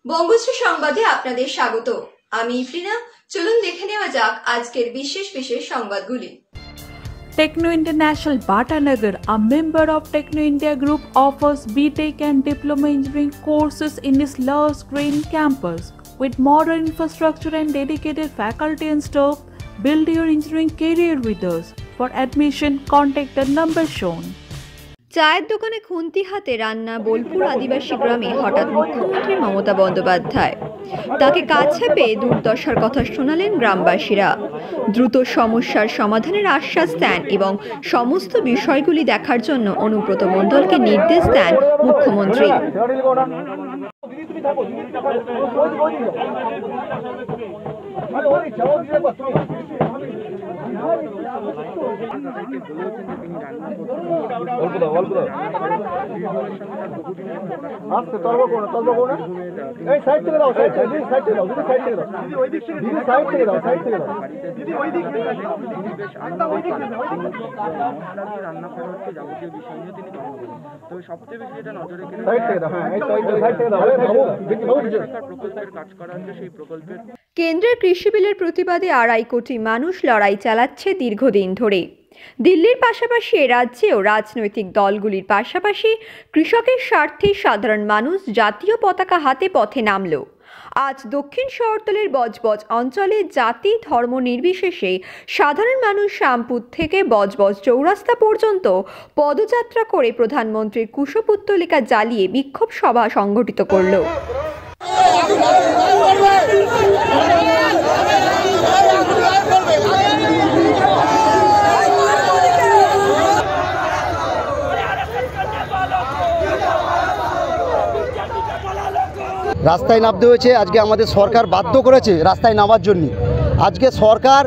বঙ্গশ্রী সংবাদে আপনাদের স্বাগত। আমি ইফরিনা। চলুন দেখে নেওয়া যাক আজকের বিশেষ বিশেষ সংবাদগুলি। Techno International Bhatanagar, a member of Techno India Group, offers BTech and Diploma Engineering courses in its lush green campus. With modern infrastructure and dedicated faculty and staff, build your engineering career with us. For admission, contact the number shown. চায়ের দোকানে খুন্তি হাতে রান্না বোলপুর আদিবাসী গ্রামে হঠাৎ মুখ্যমন্ত্রী মমতা বন্দ্যোপাধ্যায়। তাকে কাছে পেয়ে দুর্দশার কথা শোনালেন গ্রামবাসীরা। দ্রুত সমস্যার সমাধানের আশ্বাস দেন এবং সমস্ত বিষয়গুলি দেখার জন্য অনুব্রত মণ্ডলকে নির্দেশ দেন মুখ্যমন্ত্রী। কেন্দ্রের কৃষি বিলের প্রতিবাদে 2.5 কোটি মানুষ লড়াই চালাচ্ছে দীর্ঘদিন ধরে। দিল্লির পাশাপাশি রাজ্যেও রাজনৈতিক দলগুলির পাশাপাশি কৃষকের স্বার্থে সাধারণ মানুষ জাতীয় পতাকা হাতে পথে নামল। আজ দক্ষিণ শহরতলির বজবজ অঞ্চলে জাতি ধর্ম নির্বিশেষে সাধারণ মানুষ শ্যামপুর থেকে বজবজ চৌরাস্তা পর্যন্ত পদযাত্রা করে প্রধানমন্ত্রীর কুশপুত্তলিকা জ্বালিয়ে বিক্ষোভ সভা সংগঠিত করল। রাস্তায় নামতে হয়েছে। আজকে আমাদের সরকার বাধ্য করেছে রাস্তায় নামার জন্য। আজকে সরকার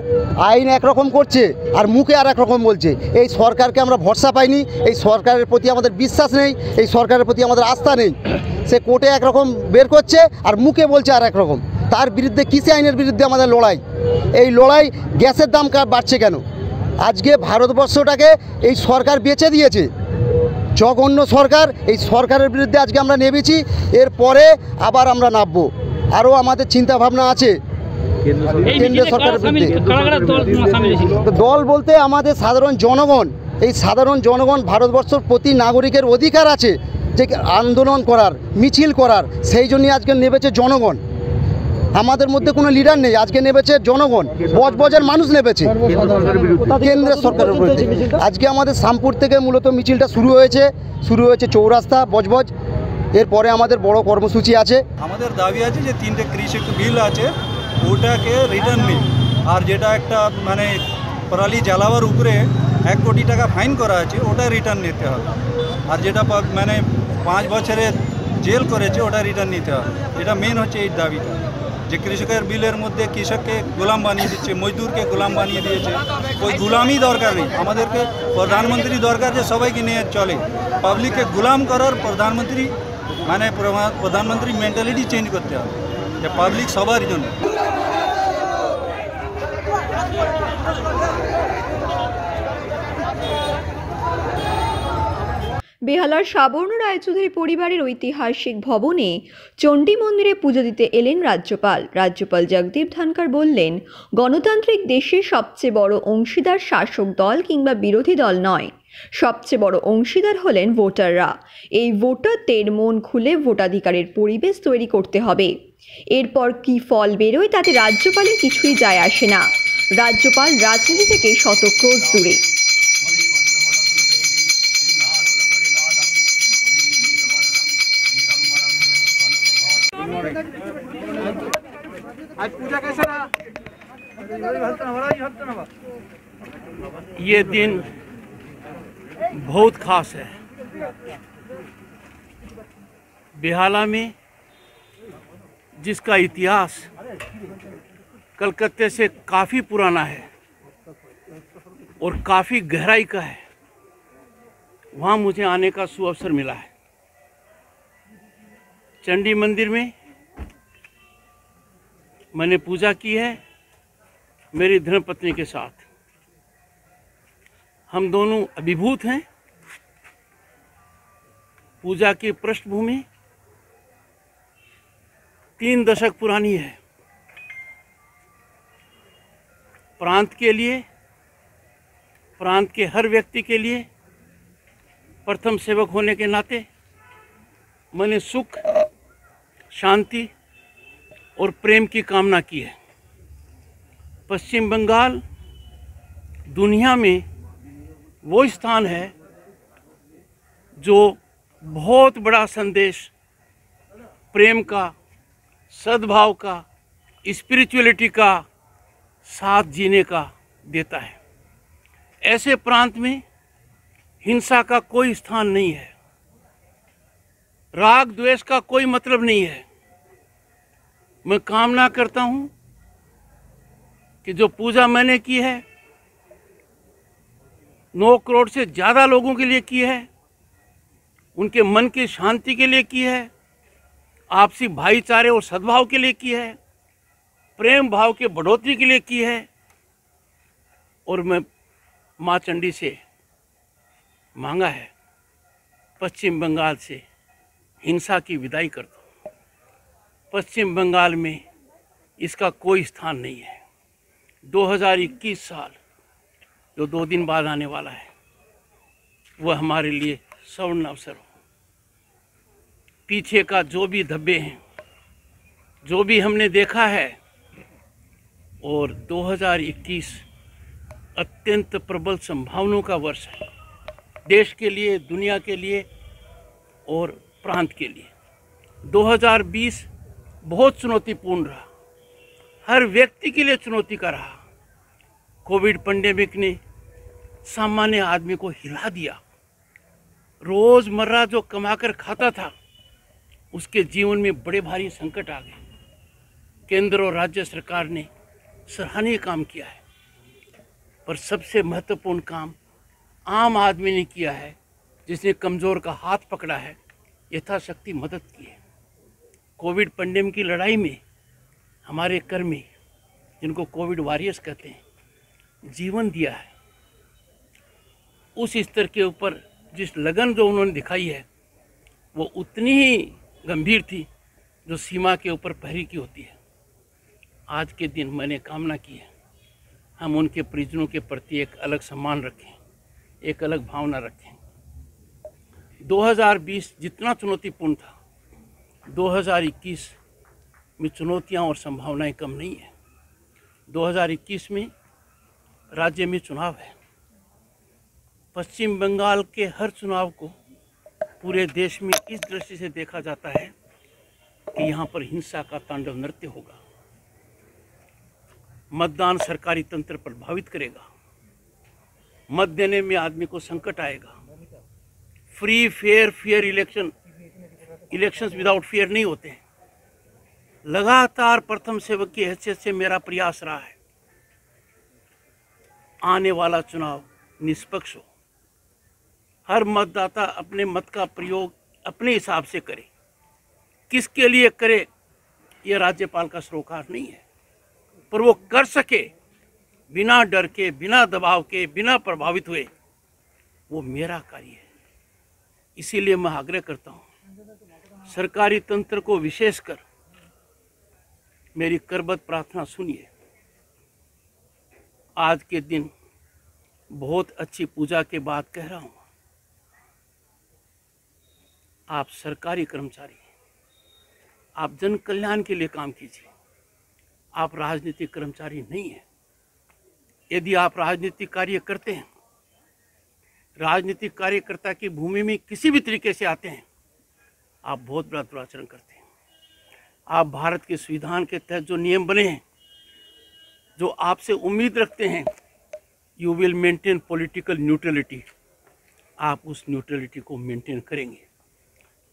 আইন একরকম করছে আর মুখে আর একরকম বলছে। এই সরকারকে আমরা ভরসা পাইনি, এই সরকারের প্রতি আমাদের বিশ্বাস নেই, এই সরকারের প্রতি আমাদের আস্থা নেই। সে কোর্টে একরকম বের করছে আর মুখে বলছে আর একরকম। তার বিরুদ্ধে কৃষি আইনের বিরুদ্ধে আমাদের লড়াই। এই লড়াই গ্যাসের দাম বাড়ছে কেন? আজকে ভারতবর্ষটাকে এই সরকার বেচে দিয়েছে, জঘন্য সরকার। এই সরকারের বিরুদ্ধে আজকে আমরা নেমেছি, এরপরে আবার আমরা নামবো। আরও আমাদের চিন্তা ভাবনা আছে কেন্দ্র সরকারের বিরুদ্ধে। দল বলতে আমাদের সাধারণ জনগণ। এই সাধারণ জনগণ, ভারতবর্ষের প্রতি নাগরিকের অধিকার আছে যে আন্দোলন করার, মিছিল করার। সেই জন্যই আজকে নেমেছে জনগণ। আমাদের মধ্যে কোনো লিডার নেই, আজকে নেমেছে জনগণ, বজবজের মানুষ নেমেছে কেন্দ্রের সরকারের বিরুদ্ধে। আজকে আমাদের শ্যামপুর থেকে মূলত মিছিলটা শুরু হয়েছে চৌরাস্তা বজবজ। এরপরে আমাদের বড় কর্মসূচি আছে। আমাদের দাবি আছে যে 3টে কৃষি বিল আছে, ওটাকে রিটার্ন নেই। আর যেটা একটা মানে পরালি জ্বালাবার উপরে 1 কোটি টাকা ফাইন করা আছে, ওটা রিটার্ন নিতে হবে। আর যেটা মানে 5 বছরের জেল করেছে, ওটা রিটার্ন নিতে হবে। এটা মেন হচ্ছে এই দাবিটা, যে কৃষকের বিলের মধ্যে কৃষককে গোলাম বানিয়ে দিচ্ছে, মজদুরকে গোলাম বানিয়ে দিয়েছে। ওই গোলামি দরকার নেই, আমাদেরকে প্রধানমন্ত্রী দরকার যে সবাইকে নিয়ে চলে। পাবলিককে গোলাম করার প্রধানমন্ত্রী মেন্টালিটি চেঞ্জ করতে হবে, যে পাবলিক সবার জন্য। বেহালার সাবর্ণ রায়চৌধুরী পরিবারের ঐতিহাসিক ভবনে চণ্ডী মন্দিরে পুজো দিতে এলেন রাজ্যপাল জগদীপ ধনখড় বললেন, গণতান্ত্রিক দেশে সবচেয়ে বড় অংশীদার শাসক দল কিংবা বিরোধী দল নয়, সবচেয়ে বড় অংশীদার হলেন ভোটাররা। এই ভোটারদের মন খুলে ভোটাধিকারের পরিবেশ তৈরি করতে হবে। এরপর কি ফল বেরোয় তাতে রাজ্যপালের কিছুই যায় আসে না। রাজ্যপাল রাজনীতি থেকে শতক্রোশ দূরে। ये दिन बहुत खास है। बेहाला में जिसका इतिहास कलकत्ते से काफ़ी पुराना है और काफ़ी गहराई का है, वहाँ मुझे आने का सुअवसर मिला है। चंडी मंदिर में मैंने पूजा की है मेरी धर्मपत्नी के साथ। हम दोनों अभिभूत हैं। पूजा की पृष्ठभूमि 3 दशक पुरानी है। प्रांत के लिए, प्रांत के हर व्यक्ति के लिए प्रथम सेवक होने के नाते मैंने सुख, शांति और प्रेम की कामना की है। पश्चिम बंगाल दुनिया में वो स्थान है जो बहुत बड़ा संदेश प्रेम का, सद्भाव का, स्पिरिचुअलिटी का, साथ जीने का देता है। ऐसे प्रांत में हिंसा का कोई स्थान नहीं है, राग द्वेष का कोई मतलब नहीं है। मैं कामना करता हूं कि जो पूजा मैंने की है 9 करोड़ से ज़्यादा लोगों के लिए की है, उनके मन की शांति के लिए की है, आपसी भाईचारे और सद्भाव के लिए की है, प्रेम भाव के बढ़ोतरी के लिए की है। और मैं माँ चंडी से मांगा है पश्चिम बंगाल से हिंसा की विदाई कर दो। पश्चिम बंगाल में इसका कोई स्थान नहीं है। 2021 साल जो 2 दिन बाद आने वाला है वह हमारे लिए स्वर्ण अवसर हो। पीछे का जो भी धब्बे हैं, जो भी हमने देखा है, और 2021 अत्यंत प्रबल संभावनाओं का वर्ष है देश के लिए, दुनिया के लिए और प्रांत के लिए। 2020 बहुत चुनौतीपूर्ण रहा, हर व्यक्ति के लिए चुनौती का रहा। कोविड पैंडेमिक ने सामान्य आदमी को हिला दिया। रोजमर्रा जो कमाकर खाता था उसके जीवन में बड़े भारी संकट आ गए। केंद्र और राज्य सरकार ने सराहनीय काम किया है, पर सबसे महत्वपूर्ण काम आम आदमी ने किया है, जिसने कमज़ोर का हाथ पकड़ा है, यथाशक्ति मदद की है। कोविड पैंडेमिक की लड़ाई में हमारे कर्मी, जिनको कोविड वॉरियर्स कहते हैं, जीवन दिया है। उस स्तर के ऊपर जिस लगन जो उन्होंने दिखाई है वो उतनी ही गंभीर थी जो सीमा के ऊपर प्रहरी की होती है। आज के दिन मैंने कामना की है हम उनके परिजनों के प्रति एक अलग सम्मान रखें, एक अलग भावना रखें। 2020 जितना चुनौतीपूर्ण था, 2021 में चुनौतियां और संभावनाएं कम नहीं है। 2021 में राज्य में चुनाव है। पश्चिम बंगाल के हर चुनाव को पूरे देश में इस दृष्टि से देखा जाता है कि यहाँ पर हिंसा का तांडव नृत्य होगा। मतदान सरकारी तंत्र प्रभावित करेगा, मत देने में आदमी को संकट आएगा। Free fair elections without fair नहीं होते हैं। लगातार प्रथम सेवक की हैसियत से मेरा प्रयास रहा है आने वाला चुनाव निष्पक्ष हो, हर मतदाता अपने मत का प्रयोग अपने हिसाब से करे। किसके लिए करे यह राज्यपाल का सरोकार नहीं है, पर वो कर सके बिना डर के, बिना दबाव के, बिना प्रभावित हुए, वो मेरा कार्य है। इसीलिए मैं आग्रह करता हूँ सरकारी तंत्र को विशेषकर मेरी करबद्ध प्रार्थना सुनिए। आज के दिन बहुत अच्छी पूजा के बाद कह रहा हूँ, आप सरकारी कर्मचारी हैं, आप जन कल्याण के लिए काम कीजिए, आप राजनीतिक कर्मचारी नहीं हैं। यदि आप राजनीतिक कार्य करते हैं, राजनीतिक कार्यकर्ता की भूमि में किसी भी तरीके से आते हैं, आप बहुत बड़ा दुराचरण करते हैं। आप भारत के संविधान के तहत जो नियम बने हैं, जो आपसे उम्मीद रखते हैं, you will maintain political neutrality, आप उस न्यूट्रलिटी को मेंटेन करेंगे।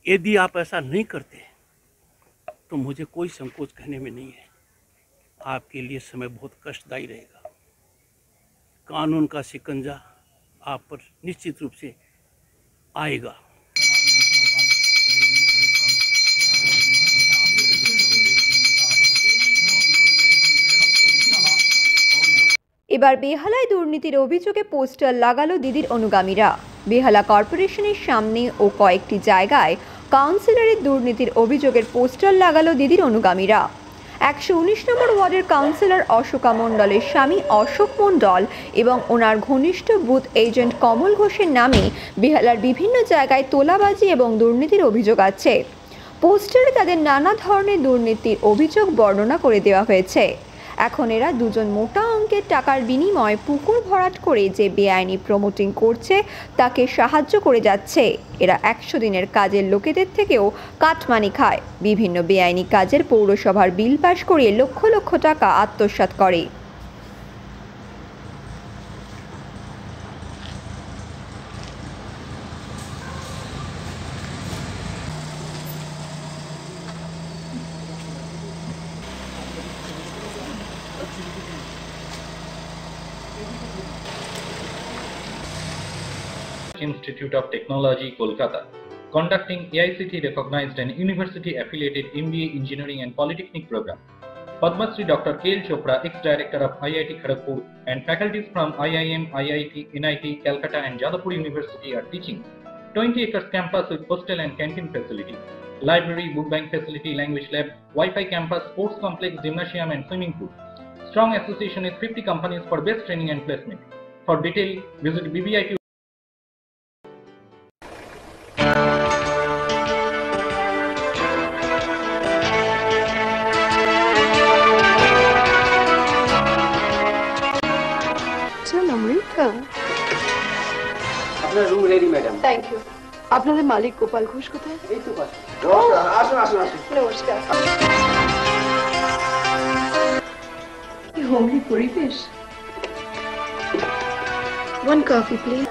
यदि आप ऐसा नहीं करते तो मुझे कोई संकोच कहने में नहीं है, आपके लिए समय बहुत कष्टदायी रहेगा। कानून का शिकंजा आप पर निश्चित रूप से आएगा। এবার বেহালায় দুর্নীতির অভিযোগে পোস্টার লাগালো দিদির অনুগামীরা। বেহালা কর্পোরেশনের সামনে ও কয়েকটি জায়গায় কাউন্সিলরের দুর্নীতির অভিযোগের পোস্টার লাগালো দিদির অনুগামীরা। 119 নম্বর ওয়ার্ডের কাউন্সিলর অশোকা মণ্ডলের স্বামী অশোক মণ্ডল এবং ওনার ঘনিষ্ঠ বুথ এজেন্ট কমল ঘোষের নামে বেহালার বিভিন্ন জায়গায় তোলাবাজি এবং দুর্নীতির অভিযোগ আছে। পোস্টারে তাদের নানা ধরনের দুর্নীতির অভিযোগ বর্ণনা করে দেওয়া হয়েছে। এখন এরা দুজন মোটা অঙ্কের টাকার বিনিময়ে পুকুর ভরাট করে যে বেআইনি প্রমোটিং করছে তাকে সাহায্য করে যাচ্ছে। এরা 100 দিনের কাজের লোকেদের থেকেও কাটমানি খায়, বিভিন্ন বেআইনি কাজের পৌরসভার বিল পাস করিয়ে লক্ষ লক্ষ টাকা আত্মসাৎ করে। Institute of Technology, Kolkata, conducting AICT recognized and university affiliated MBA Engineering and Polytechnic program. Padma Shri Dr. K.L. Chopra, ex-director of IIT Kharagpur, and faculties from IIM, IIT, NIT, Calcutta and Jadavpur University are teaching. 20 acres campus with hostel and canteen facility, library, book bank facility, language lab, Wi-Fi campus, sports complex, gymnasium and swimming pool. Strong association with 50 companies for best training and placement. For detail, visit BBIT. আপনার room ready madam. Thank you. আপনাদের মালিক গোপাল ঘোষ কোথায়? এই তো পাশে। নমস্কার, আসুন আসুন আসুন। নমস্কার। কি হোমলি পরিবেশ। One coffee, please.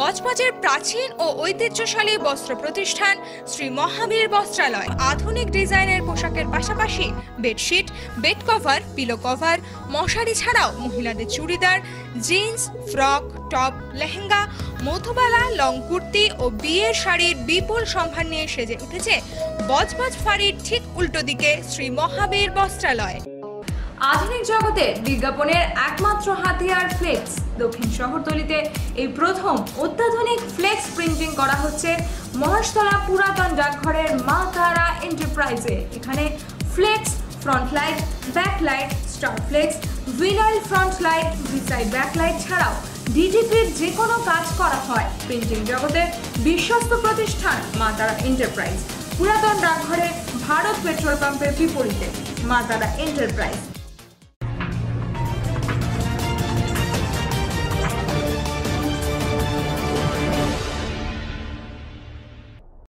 বজবজের প্রাচীন ও ঐতিহ্যশালী বস্ত্র প্রতিষ্ঠান শ্রী মহাবীর বস্ত্রালয় আধুনিক ডিজাইনের পোশাকের পাশাপাশি bedsheet, bed cover, pillow cover, মশারি ছাড়াও মহিলাদের churidar, jeans, frock, top, lehenga, Madhubala, long kurti ও বিয়ের শাড়ির বিপুল সম্ভার নিয়ে সেজে উঠেছে বজবজ ফাঁড়ির ঠিক উল্টো দিকে শ্রী মহাবীর বস্ত্রালয়। আধুনিক জগতে বিজ্ঞাপনের একমাত্র হাতিয়ার ফ্লেক্স। দক্ষিণ শহরতলিতে এই প্রথম অত্যাধুনিক ফ্লেক্স প্রিন্টিং করা হচ্ছে মহেশতলা পুরাতন ডাকঘরের মা তারা এন্টারপ্রাইজে। এখানে flex, front light, back light, star flex, vinyl front light, ভিসাইড ব্যাক লাইট ছাড়াও ডিটিপির যে কোনো কাজ করা হয়। প্রিন্টিং জগতের বিশ্বস্ত প্রতিষ্ঠান মা তারা এন্টারপ্রাইজ, পুরাতন ডাকঘরে ভারত পেট্রোল পাম্পের বিপরীতে মা তারা এন্টারপ্রাইজ।